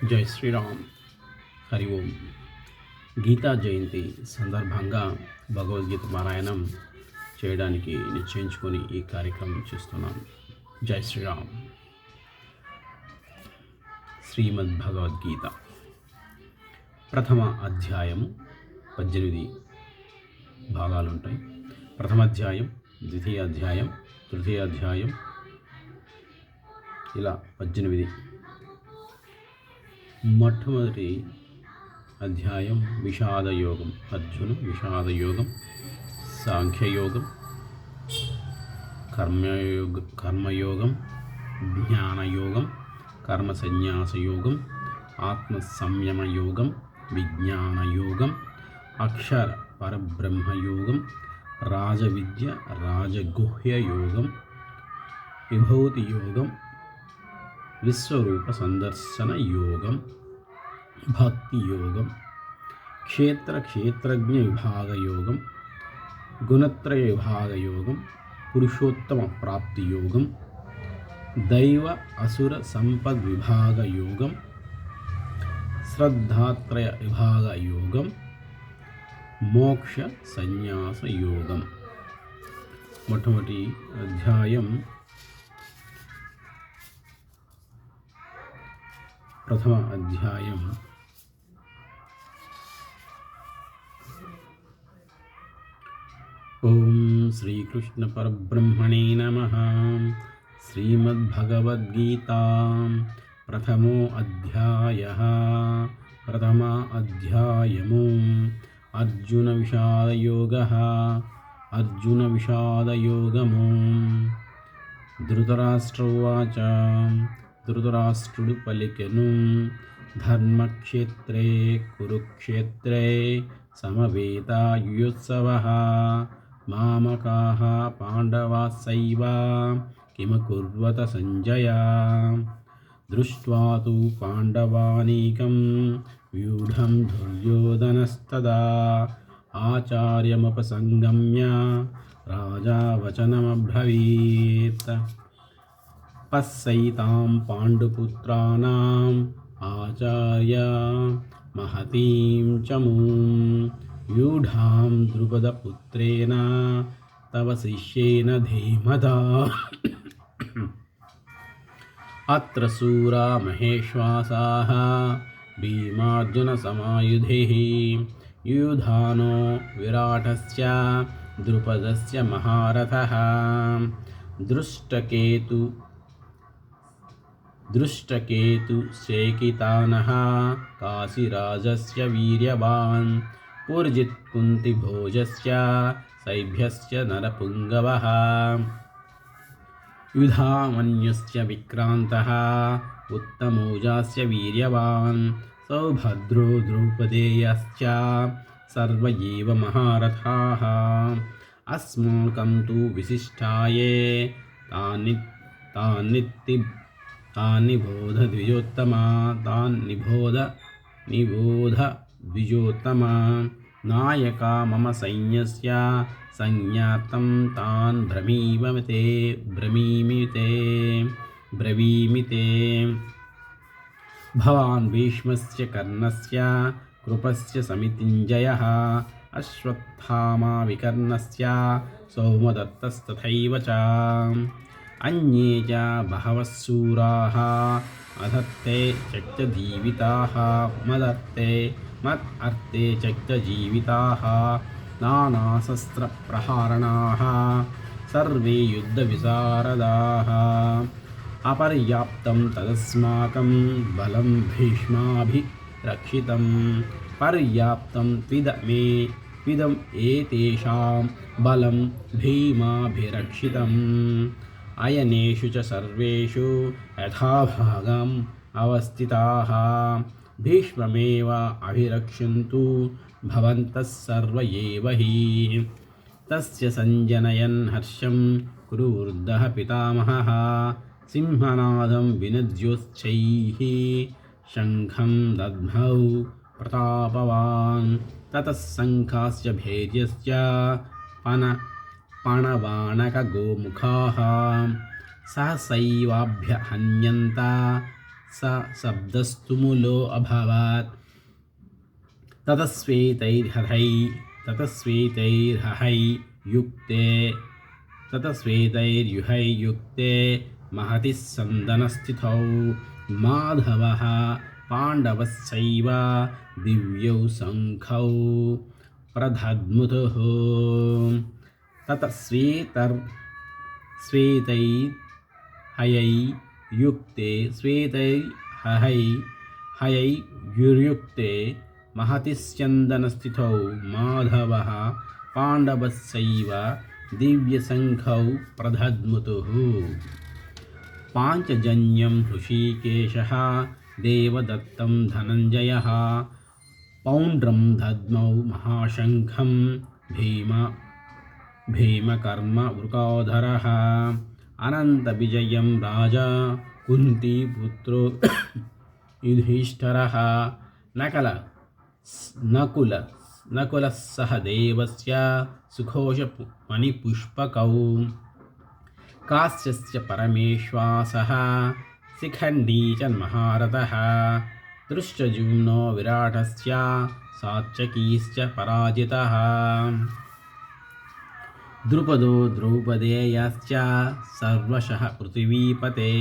జై శ్రీరామ్. హరి ఓం. గీతా జయంతి సందర్భంగా భగవద్గీత పారాయణం చేయడానికి నిశ్చయించుకొని ఈ కార్యక్రమం చేస్తున్నాను. జై శ్రీరామ్. శ్రీమద్ భగవద్గీత ప్రథమ అధ్యాయము 18 భాగాలు ఉంటాయి. ప్రథమ అధ్యాయం, ద్వితీయ అధ్యాయం, తృతీయ అధ్యాయం, ఇలా 18. మొట్టమొదటి అధ్యాయం విషాదయోగం. అర్జున విషాదయోగం, సాంఖ్యయోగం, కర్మయోగం, జ్ఞానయోగం, కర్మ సన్యాసయోగం, ఆత్మ సంయమ యోగం, విజ్ఞానయోగం, అక్షర పరబ్రహ్మయోగం, రాజవిద్య రాజగుహ్య యోగం, విభూతి యోగం, విశ్వరూప సందర్శన యోగం, భక్తి యోగం, క్షేత్రజ్ఞ విభాగ యోగం, గుణత్రయ విభాగ యోగం, పురుషోత్తమ ప్రాప్తి యోగం, దైవ అసుర సంపద్ విభాగ యోగం, శ్రద్ధాత్రయ విభాగ యోగం, మోక్ష సన్యాస యోగం. మొట్టమొదటి అధ్యాయం ప్రథమ అధ్యాయం ఓం శ్రీకృష్ణ పరబ్రహ్మణే నమః. శ్రీమద్భగవద్గీతా ప్రథమో అధ్యాయః. ప్రథమ అధ్యాయము అర్జున విషాదయోగః. అర్జున విషాదయోగము. ధృతరాష్ట్రోవాచ. ధృతరాష్ట్రుడు పలికెను, ధర్మక్షేత్రే కురుక్షేత్రే సమవేతాయుత్సవః మామకాః పాండవాస్సైవ కిమకుర్వత సంజయ. దృష్ట్వా తు పాండవానీకం వ్యూఢం దుర్యోధనస్తదా ఆచార్యముపసంగమ్య రాజా వచనమబ్రవీత్. పశ్యైతాం పాండుపుత్రాణాం ఆచార్య మహతీం చమూం వ్యూఢాం ద్రుపదపుత్రేణ తవ శిష్యేన ధీమతా. అత్ర శూరా మహేశ్వాసాః భీమార్జున సమాయుధేః. యుధానో విరాటస్య ద్రుపదస్య మహారథః. దృష్టకేతు శేకితానః కాశీరాజస్య వీర్యవాన్. పుర్జిత్ కుంతిభోజస్య సైభ్యస్య నరపుంగవః. యుధామన్యుస్య విక్రాంతః ఉత్తమౌజాస్య వీర్యవాన్. సౌభద్రో ద్రౌపదేయశ్చ సర్వ ఏవ మహారథాః. అస్మాకం తు విశిష్టాయే తాన్నిబోధ ద్విజోత్తమా. నాయకా మమ సైన్యస్య సంజ్ఞాతం తాన్ బ్రవీమి తే. భవాన్ భీష్మస్య కర్ణస్య కృపస్య సమితింజయః. అశ్వత్థామా వికర్ణస్య సౌమదత్తస్తథైవ చ. అన్యే చ బహవః శూరాः మదర్తే చక్తజీవితాः. నానాశస్త్రప్రహారణాः సర్వే యుద్ధవిశారదాः. అపర్యాప్తం తదస్మాకం బలం భీష్మాభిరక్షితం. పర్యాప్తం త్విదం ఏతేషాం బలం భీమాభిరక్షితం. అయనేషు చ సర్వేషు యథాభాగం అవస్థితాః. భీష్మమేవ అభిరక్షन्तు భవంతః సర్వ ఏవ హి. తస్య సంజనయన్ హర్షం కురువృద్ధః పితామహः. సింహనాదం వినద్యోచ్చైః శంఖం దద్మౌ ప్రతాపవాన్. తతః శంఖాస్య భేర్యస్య పణవానకగోముఖాः. सहसैवाभ्यहन्यन्त स शब्दस्तु मूलो अभवत्। ततस्वेतैर्युहै युक्ते महति सन्दनस्थितौ माधवः पाण्डवश्चैव दिव्यौ शङ्खौ प्रदध्मुतुः। श्वेतैर्हयैर्युक्ते महति स्यन्दनस्थितौ माधवः पाण्डवश्चैव दिव्यशङ्खौ प्रदध्मुतुः। पाञ्चजन्यं हृषीकेशः देवदत्तं धनञ्जयः पौण्ड्रं दद्मौ महाशङ्खं भीमकर्म वृकोदरः। अनन्तविजयं राजा कुन्तीपुत्रो युधिष्ठिरः नकुलः सह देवस्य सुघोषमणिपुष्पकौ काश्यस्य परमेश्वासः शिखण्डी च महारथः दृष्टद्युम्नो विराटस्य सात्यकीश्च पराजितः द्रुपदो द्रौपदेयश्च सर्वशः पृथिवीपते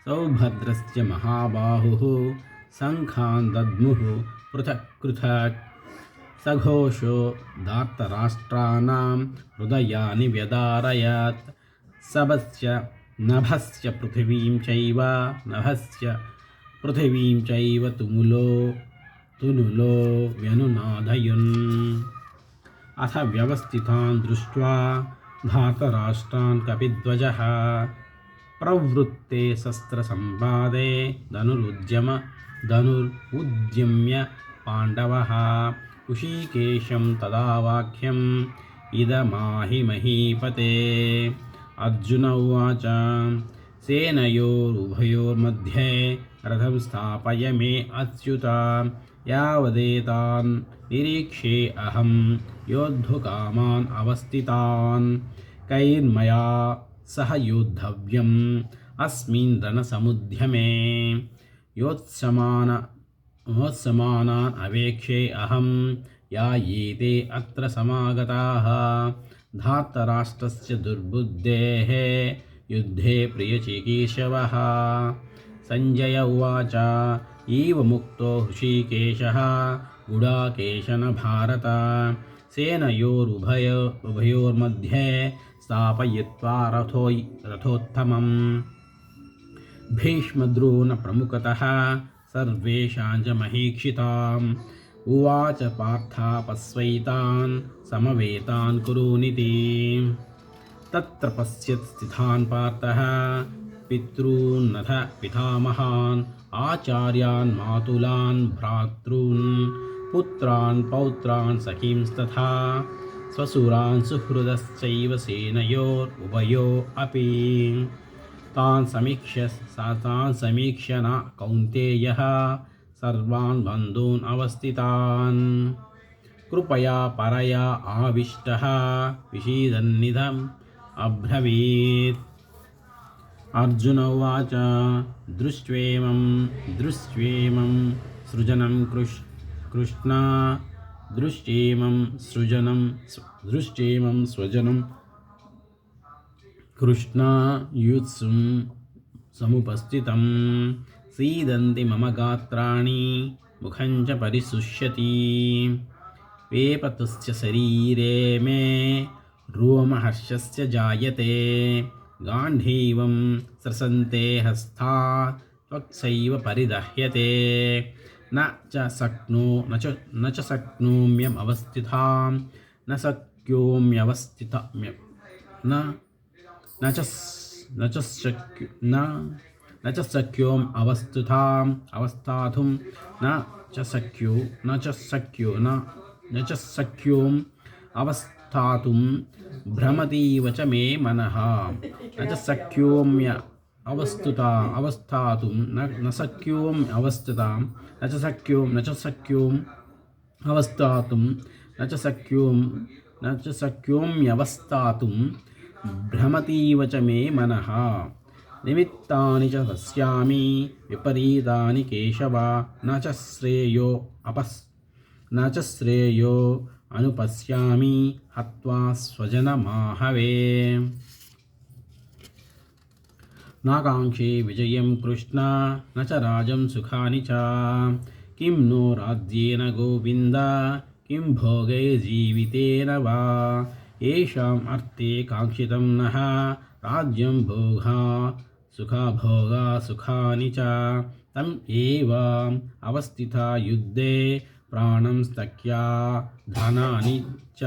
सौभद्रस्य महाबाहुः शङ्खान् दद्मुः पृथक् पृथक् सघोषो धार्तराष्ट्राणां हृदयानि व्यदारयत् सबस्य नभस्य पृथिवीं चैव तुमुलो व्यनुनादयन्। अथ व्यवस्थितान् दृष्ट्वा धार्तराष्ट्रान् कपिध्वजः प्रवृत्ते शस्त्रसम्पादे धनुरुद्यम्य पाण्डवः ऋषिकेशं तदा वाक्यम् इदमाहि महीपते। अर्जुन उवाच सेनयोरुभयोर्मध्ये रथं स्थापय मे अच्युत यावदेतान् निरीक्षे अहं योद्धुकामान् अवस्थितान् कैर्मया सह योद्धव्यम् अस्मिन् रणसमुद्यमे योत्समानान् अवेक्षे अहं यायेते अत्र समागताः। धार्तराष्ट्रस्य दुर्बुद्धेः युद्धे प्रियचिकीर्षवः। संजय उवाच एवमुक्तो हृषीकेशः गुडाकेशन भारत सेनयोरुभयोर्मध्ये स्थापयित्वा रथोत्तमम् भीष्मद्रोणप्रमुखतः सर्वेषां च महीक्षिताम् उवाच पार्थापस्वैतान् समवेतान् कुरूनिति। तत्र पश्यत् स्थितान् पार्थः पितॄन्नथ पितामहान् आचार्यान् मातुलान् भ्रातॄन् पुत्रान् पौत्रान् सखींस्तथा स्वसुरान् सुहृदश्चैव सेनयोरुभयोरपि। तान् समीक्ष्य न कौन्तेयः सर्वान् बन्धून् अवस्थितान् कृपया परया आविष्टः विषीदन्निधम् अब्रवीत्। अर्जुन उवाच दृष्ट्वेमं सृजनं कृष्ण दृष्ट्वेमं स्वजनं कृष्ण युत्सुं समुपस्थितं सीदन्ति मम गात्राणि मुखं च परिशुष्यति। वेपतुस्य शरीरे मे रोमहर्षस्य जायते गाण्डीवं स्रसन्ते हस्ता त्वक्सैव परिदह्यते न च शक्नोम्यवस्थितां न शक्योम् अवस्थातुं अवस्थातुं भ्रमतीव च मे मनः न च शक्योम्य अवस्थातुं न शक्योम् अवस्थितां न च शक्योम् अवस्थातुं न च शक्योम्यवस्थातुं भ्रमतीव च मे मनः। निमित्तानि च पश्यामि विपरीतानि केशव न च श्रेयो अनुपश्यामि हत्वा स्वजनमाहवे नाकाङ्क्षे विजयं कृष्ण न च राजं सुखानि च किं नो राज्येन गोविन्द किं भोगैर्जीवितेन वा येषाम् अर्थे काङ्क्षितं नः राज्यं भोगा सुखानि च तम् एव अवस्थिता युद्धे प्राणं त्यक्त्वा धनानि च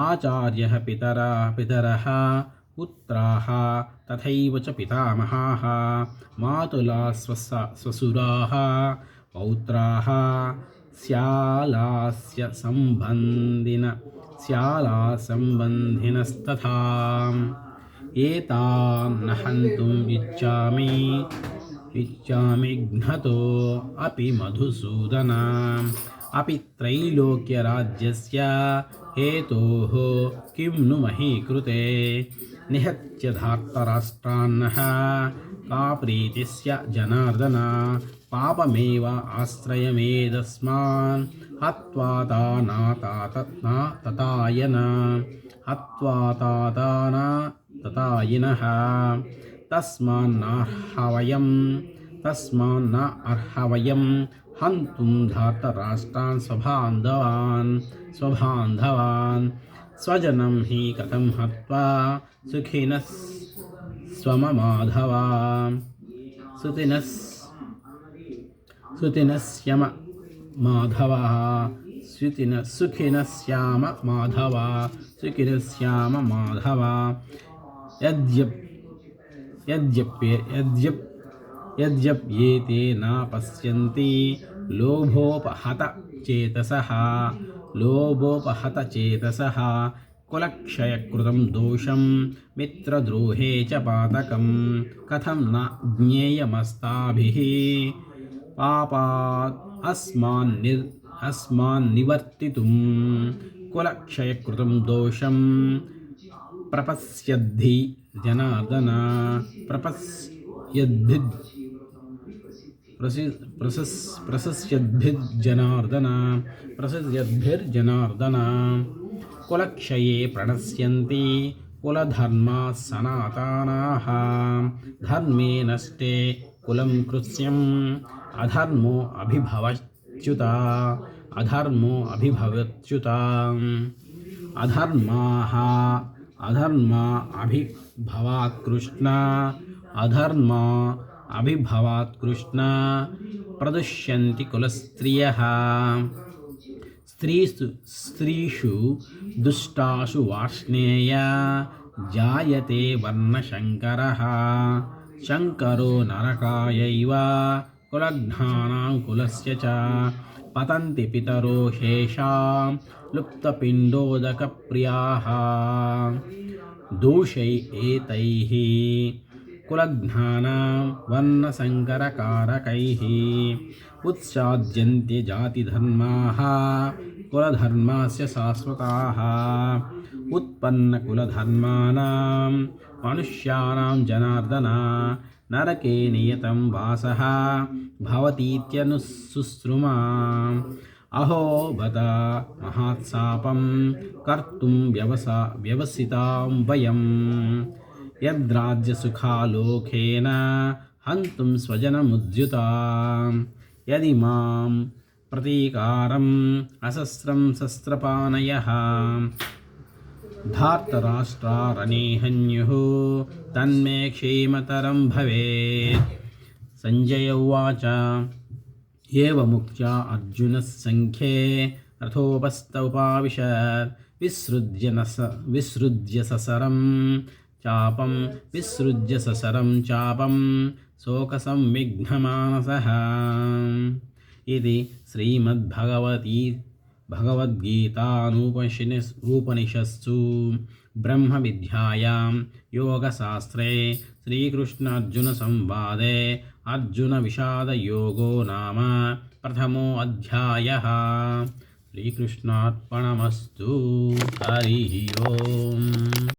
आचार्यः पितरः पुत्राः तथैव च पितामहाः मातुलाः स्वसुराः पौत्राः स्यालास्य संबन्धिनस्तथा एतान् न हन्तुम् इच्छामि घ्नतो अपि मधुसूदन अपि त्रैलोक्यराज्यस्य हेतोः किं नु मही कृते निहत्य धार्तराष्ट्रान्नः का प्रीतिस्य जनार्दन पापमेव आश्रयमेदस्मान् हत्वा ततायिनः तस्मान्न अर्हवयं हन्तुं धार्तराष्ट्रान् स्वबान्धवान् स्वजनं हि कथं हत्वा सुखिनः स्वममाधवा सुखिनः श्याम माधवा यद्यप्येते न पश्यन्ति लोभोपहतचेतसः कुलक्षयकृतं दोषं मित्रद्रोहे च पातकं कथं न ज्ञेयमस्ताभिः पापात् अस्मान् निवर्तितुं कुलक्षयकृतं दोषं प्रपश्यद्धि जनार्दन प्रसस्यद्भिर्जनार्दन कुलक्षये प्रणश्यन्ति कुलधर्माः सनातनाः धर्मे नष्टे कुलं कृत्स्नम् अधर्मो अभिभवत्युत अधर्मा अभिभवात् कृष्ण प्रदुष्यन्ति कुलस्त्रियः स्त्रीषु दुष्टासु वार्ष्णेय जायते वर्णशङ्करः शङ्करो नरकायैव कुलघ्नानां कुलस्य च पतन्ति पितरो शेषां लुप्तपिण्डोदकप्रियाः दोषै एतैः कुलघ्नानां वर्णसङ्करकारकैः उत्साद्यन्ते जातिधर्माः कुलधर्मास्य शाश्वताः उत्पन्नकुलधर्माणां मनुष्याणां जनार्दन नरके नियतं वासः भवतीत्यनुशुश्रुमा अहो बत महात्सापं कर्तुं व्यवसितां वयं यद्राज्यसुखालोकेन हन्तुं स्वजनमुद्युतां यदि मां प्रतीकारम् असस्रं शस्त्रपाणयः धार्तराष्ट्रारणे तन्मे क्षेमतरं भवेत्। संजय उवाच एवमुक्त्या अर्जुनः संख्ये रथोपस्थमुपाविशत् विसृज्य ससरं चापं शोकसंविघ्नमानसः इति श्रीमद्भगवद्गीतासूपनिषत्सु ब्रह्मविद्यायां योगशास्त्रे श्रीकृष्णार्जुनसंवादे अर्जुनविषादयोगो नाम प्रथमोऽध्यायः। श्रीकृष्णार्पणमस्तु। हरिः ओम्।